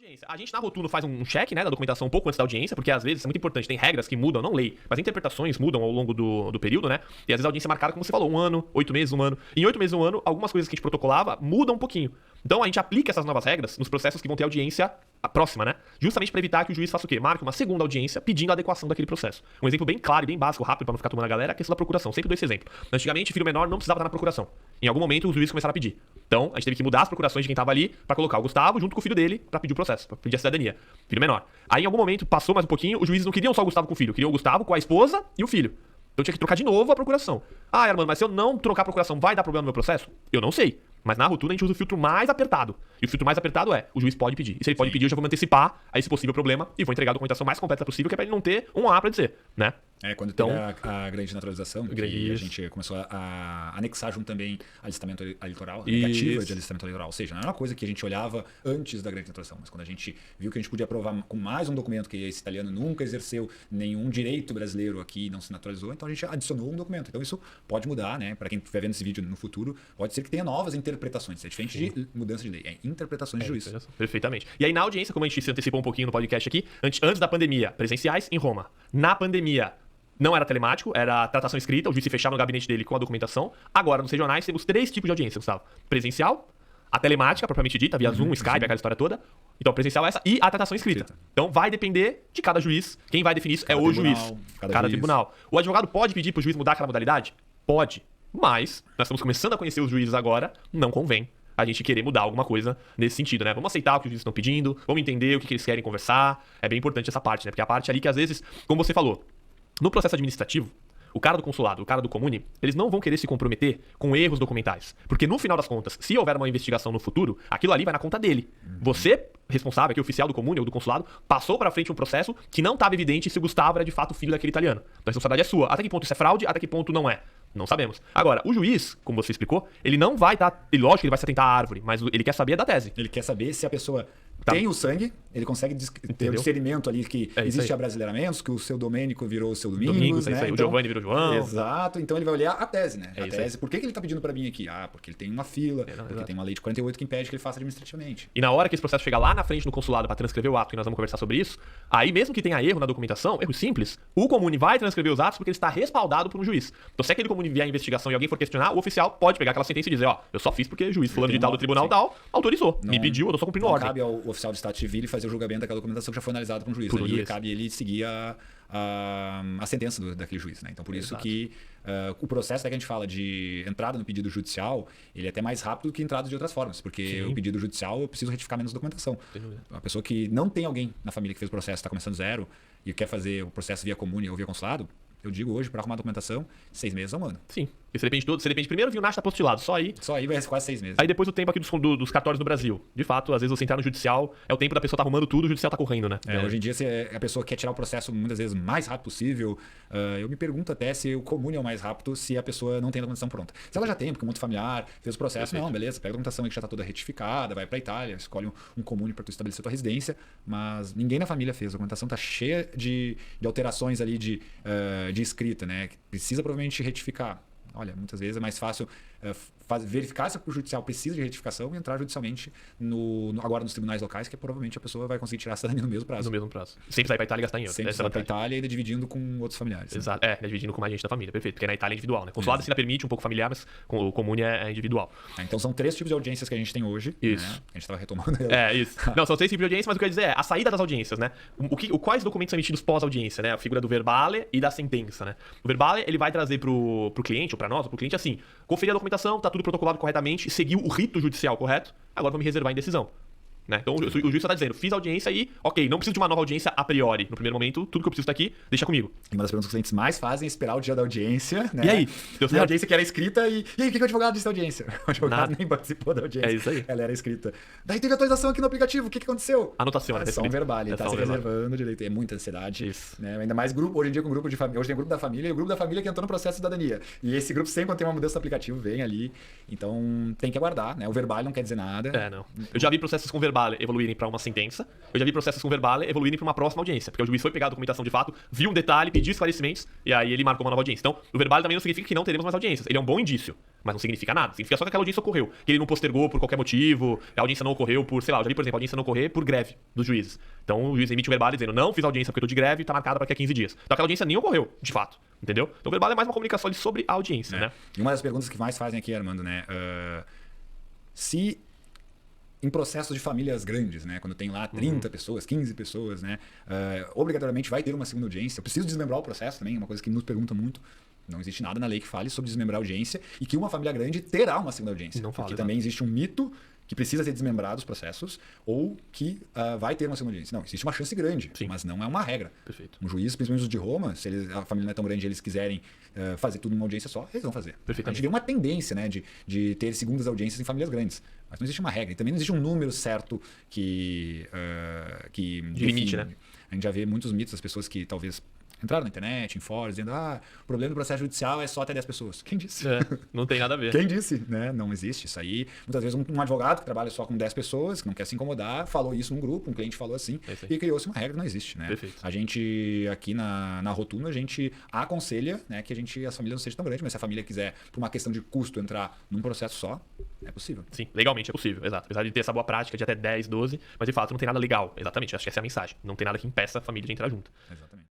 audiência. A gente na Rotuno faz um check, né, da documentação um pouco antes da audiência, porque às vezes é muito importante, tem regras que mudam, não lei, mas interpretações mudam ao longo do período, né? E às vezes a audiência é marcada, como você falou, 1 ano, 8 meses, 1 ano. Em 8 meses, 1 ano, algumas coisas que a gente protocolava mudam um pouquinho. Então a gente aplica essas novas regras nos processos que vão ter audiência próxima, né? Justamente para evitar que o juiz faça o quê? Marque uma segunda audiência pedindo a adequação daquele processo. Um exemplo bem claro e bem básico, rápido, para não ficar tomando a galera, é a questão da procuração. Sempre dou esse exemplo. Antigamente, filho menor não precisava estar na procuração. Em algum momento, os juízes começaram a pedir. Então, a gente teve que mudar as procurações de quem estava ali para colocar o Gustavo junto com o filho dele para pedir o processo, para pedir a cidadania. Filho menor. Aí, em algum momento, passou mais um pouquinho, os juízes não queriam só o Gustavo com o filho, queriam o Gustavo com a esposa e o filho. Então, tinha que trocar de novo a procuração. Ah, Armando, mas se eu não trocar a procuração, vai dar problema no meu processo? Eu não sei. Mas na Rotuno a gente usa o filtro mais apertado. E o filtro mais apertado é, o juiz pode pedir. E se ele pode pedir, eu já vou me antecipar a esse possível problema e vou entregar a documentação mais completa possível, que é pra ele não ter um A pra dizer, né? Quando então, teve a grande naturalização, que a gente começou a anexar junto também alistamento eleitoral, a negativa de alistamento eleitoral. Ou seja, não era uma coisa que a gente olhava antes da grande naturalização, mas quando a gente viu que a gente podia aprovar com mais um documento que esse italiano nunca exerceu nenhum direito brasileiro aqui e não se naturalizou, então a gente adicionou um documento. Então isso pode mudar, né? Para quem estiver vendo esse vídeo no futuro, pode ser que tenha novas interpretações. É diferente de mudança de lei, é interpretações de juiz. Perfeitamente. E aí na audiência, como a gente se antecipou um pouquinho no podcast aqui, antes da pandemia, presenciais em Roma. Na pandemia, não era telemático, era tratação escrita, o juiz se fechava no gabinete dele com a documentação. Agora, nos regionais, temos 3 tipos de audiência, Gustavo. Presencial, a telemática, propriamente dita, via Zoom, Skype, aquela história toda. Então, presencial é essa, e a tratação escrita. Então, vai depender de cada juiz. Quem vai definir isso é o juiz. Cada tribunal. O advogado pode pedir pro juiz mudar aquela modalidade? Pode. Mas, nós estamos começando a conhecer os juízes agora, não convém a gente querer mudar alguma coisa nesse sentido, né? Vamos aceitar o que os juízes estão pedindo, vamos entender o que eles querem conversar. É bem importante essa parte, né? Porque é a parte ali que, às vezes, como você falou, no processo administrativo, o cara do consulado, o cara do comune, eles não vão querer se comprometer com erros documentais. Porque no final das contas, se houver uma investigação no futuro, aquilo ali vai na conta dele. Você, responsável, aqui, oficial do comune ou do consulado, passou para frente um processo que não estava evidente se o Gustavo era de fato filho daquele italiano. Então a responsabilidade é sua. Até que ponto isso é fraude, até que ponto não é. Não sabemos. Agora, o juiz, como você explicou, ele não vai estar... Lógico que ele vai se atentar à árvore, mas ele quer saber da tese. Ele quer saber se a pessoa tem o sangue, ele consegue ter o discernimento ali que existe abrasileiramentos, que o seu Domênico virou o seu Domingos, né? Isso aí. O Giovanni virou João. Exato. Então ele vai olhar a tese, né? A tese, por que ele está pedindo para mim aqui? Ah, porque ele tem uma fila, porque tem uma lei de 48 que impede que ele faça administrativamente. E na hora que esse processo chegar lá na frente no consulado para transcrever o ato, e nós vamos conversar sobre isso, aí mesmo que tenha erro na documentação, erro simples, o comune vai transcrever os atos porque ele está respaldado por um juiz. Então se aquele comune vier a investigação e alguém for questionar, o oficial pode pegar aquela sentença e dizer, ó, eu só fiz porque o juiz fulano de tal do tribunal tal autorizou, me pediu, eu tô só cumprindo ordem. Não cabe ao oficial de Estado Civil fazer o julgamento daquela documentação que já foi analisada por um juiz. Ali cabe ele seguir a sentença daquele juiz, né? Então por isso que o processo que a gente fala de entrada no pedido judicial, ele é até mais rápido que entrada de outras formas, porque o pedido judicial eu preciso retificar menos documentação. A pessoa que não tem alguém na família que fez o processo, está começando zero e quer fazer o processo via comune ou via consulado, eu digo hoje, para arrumar a documentação, 6 meses a um ano. Sim. Porque você depende primeiro de um NASH apostilado, só aí vai quase 6 meses. Aí depois o tempo aqui dos cartórios no Brasil. De fato, às vezes você entrar no judicial, é o tempo da pessoa tá arrumando tudo, o judicial tá correndo, né? Hoje em dia, se a pessoa quer tirar o processo muitas vezes o mais rápido possível, eu me pergunto até se o comune é o mais rápido se a pessoa não tem a documentação pronta. Se ela já tem, porque é muito familiar, fez o processo, não, beleza, pega a documentação aí que já tá toda retificada, vai pra Itália, escolhe um comune para tu estabelecer tua residência, mas ninguém na família fez. A documentação tá cheia de alterações ali de escrita, né? Que precisa provavelmente retificar. Olha, muitas vezes é mais fácil verificar se o judicial precisa de retificação e entrar judicialmente agora nos tribunais locais, que provavelmente a pessoa vai conseguir tirar a cidadania no mesmo prazo. No mesmo prazo. Sempre sair pra Itália e gastar em euro. Sempre sair pra Itália e ainda dividindo com outros familiares. Exato. Né? Dividindo com mais gente da família, perfeito. Porque na Itália é individual, né? Consulado se ainda permite um pouco familiar, mas o comune é individual. Então são 3 tipos de audiências que a gente tem hoje. Isso. Né? A gente tava retomando. Isso. Não, são 3 tipos de audiência, mas o que eu quero dizer é a saída das audiências, né? Quais documentos são emitidos pós-audiência, né? A figura do verbale e da sentença, né? O verbale, ele vai trazer pro cliente, ou pra nós, ou pro cliente, assim, conferir a documentação, tá tudo protocolado corretamente, seguiu o rito judicial correto, agora vou me reservar em decisão. Né? Então o juiz só está dizendo, fiz a audiência e, ok, não preciso de uma nova audiência a priori. No primeiro momento, tudo que eu preciso está aqui, deixa comigo. E uma das perguntas que os clientes mais fazem é esperar o dia da audiência, né? E aí? E a audiência que era escrita e aí, o que o advogado disse da audiência? O advogado nem participou da audiência. É isso aí. Ela era escrita. Daí teve atualização aqui no aplicativo, o que aconteceu? Anotação, é só um verbal, ele tá se reservando direito. É muita ansiedade. Isso. Né? Ainda mais grupo, hoje em dia com grupo de família. Hoje tem grupo da família e o grupo da família que entrou no processo de cidadania. E esse grupo sempre quando tem uma mudança no aplicativo, vem ali. Então tem que aguardar, né? O verbal não quer dizer nada. Não. Eu já vi processos com verbal verbale evoluírem para uma sentença. Eu já vi processos com verbale evoluírem para uma próxima audiência, porque o juiz foi pegar a documentação de fato, viu um detalhe, pediu esclarecimentos e aí ele marcou uma nova audiência. Então, o verbale também não significa que não teremos mais audiências. Ele é um bom indício, mas não significa nada. Significa só que aquela audiência ocorreu, que ele não postergou por qualquer motivo, a audiência não ocorreu por, sei lá, eu já vi, por exemplo, a audiência não ocorrer por greve dos juízes. Então, o juiz emite o verbale dizendo: não fiz audiência porque eu tô de greve e tá marcada para daqui a 15 dias. Então, aquela audiência nem ocorreu, de fato. Entendeu? Então, o verbale é mais uma comunicação ali sobre a audiência, né? E uma das perguntas que mais fazem aqui, Armando, né? Se em processos de famílias grandes, né? Quando tem lá 30 pessoas, 15 pessoas, né? Obrigatoriamente vai ter uma segunda audiência. Eu preciso desmembrar o processo também, é uma coisa que nos pergunta muito. Não existe nada na lei que fale sobre desmembrar a audiência e que uma família grande terá uma segunda audiência. Não fala, porque também existe um mito que precisa ser desmembrado os processos ou que vai ter uma segunda audiência. Não, existe uma chance grande, mas não é uma regra. Perfeito. Um juiz, principalmente os de Roma, se a família não é tão grande e eles quiserem fazer tudo numa audiência só, eles vão fazer. A gente vê uma tendência, né, de ter segundas audiências em famílias grandes. Mas não existe uma regra. E também não existe um número certo que de limite, né? A gente já vê muitos mitos das pessoas que talvez entraram na internet, em fóruns, dizendo: o problema do processo judicial é só até 10 pessoas. Quem disse? Não tem nada a ver. Quem disse? Né? Não existe isso aí. Muitas vezes um advogado que trabalha só com 10 pessoas, que não quer se incomodar, falou isso num grupo, um cliente falou assim, e criou-se uma regra que não existe. Né? Perfeito. A gente, aqui na Rotuna, a gente aconselha, né, que as famílias não sejam tão grandes, mas se a família quiser, por uma questão de custo, entrar num processo só, é possível. Sim, legalmente é possível, exato. Apesar de ter essa boa prática de até 10, 12, mas de fato não tem nada legal. Exatamente, acho que essa é a mensagem. Não tem nada que impeça a família de entrar junto. Exatamente.